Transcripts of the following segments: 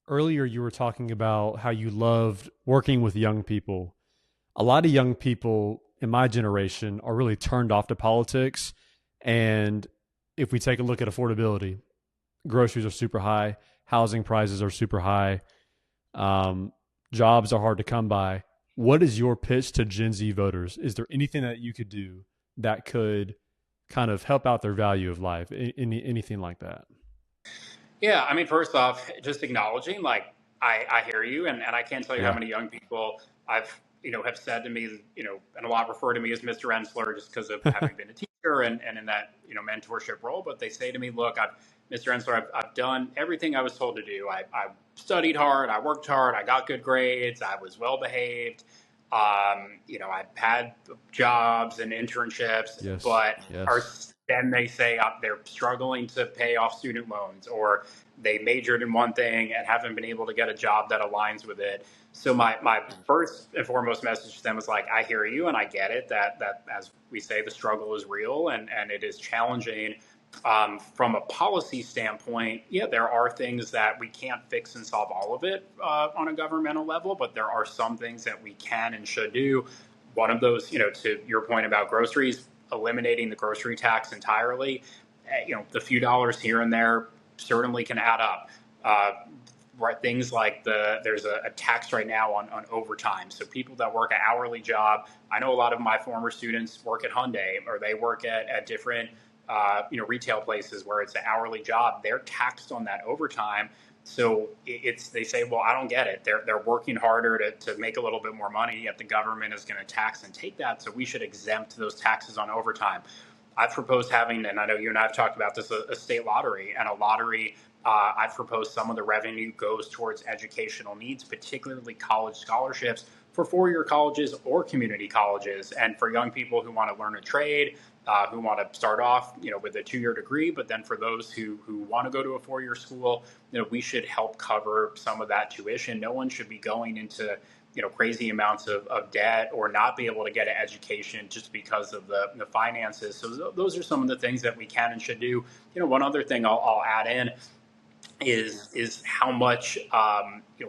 earlier you were talking about how you loved working with young people. A lot of young people in my generation are really turned off to politics. And if we take a look at affordability, groceries are super high, housing prices are super high, um, jobs are hard to come by. What is your pitch to Gen Z voters? Is there anything that you could do that could kind of help out their value of life? Anything like that? Yeah, I mean, first off, just acknowledging, like, I hear you, and I can't tell you how Yeah. many young people I've, have said to me, and a lot refer to me as Mr. Ensler just because of having been a teacher and in that, mentorship role. But they say to me, look, Mr. Ensler, I've done everything I was told to do. I studied hard, I worked hard, I got good grades, I was well behaved. I've had jobs and internships, Yes. but are Yes. then they say they're struggling to pay off student loans, or they majored in one thing and haven't been able to get a job that aligns with it. So my first and foremost message to them is like, I hear you and I get it that as we say, the struggle is real and it is challenging. From a policy standpoint, yeah, there are things that we can't fix and solve all of it on a governmental level, but there are some things that we can and should do. One of those, to your point about groceries, eliminating the grocery tax entirely, the few dollars here and there certainly can add up. Right, things like there's a tax right now on overtime. So people that work an hourly job, I know a lot of my former students work at Hyundai or they work at different retail places where it's an hourly job. They're taxed on that overtime. So they say, well, I don't get it. They're working harder to make a little bit more money, yet the government is going to tax and take that. So we should exempt those taxes on overtime. I've proposed having, and I know you and I have talked about this, a state lottery, and a lottery. I've proposed some of the revenue goes towards educational needs, particularly college scholarships for four-year colleges or community colleges, and for young people who want to learn a trade, who want to start off, with a two-year degree, but then for those who want to go to a four-year school, we should help cover some of that tuition. No one should be going into crazy amounts of debt or not be able to get an education just because of the finances. So those are some of the things that we can and should do. One other thing I'll add in is how much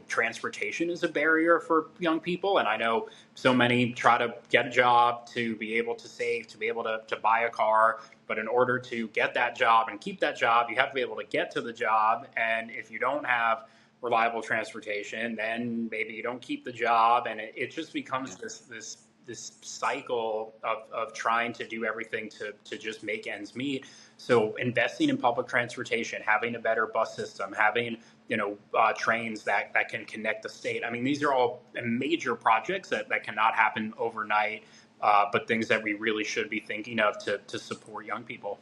transportation is a barrier for young people. And I know so many try to get a job to be able to save, to be able to buy a car. But in order to get that job and keep that job, you have to be able to get to the job. And if you don't have reliable transportation, then maybe you don't keep the job. And it just becomes this cycle of trying to do everything to just make ends meet. So investing in public transportation, having a better bus system, having trains that can connect the state. I mean, these are all major projects that cannot happen overnight, but things that we really should be thinking of to support young people.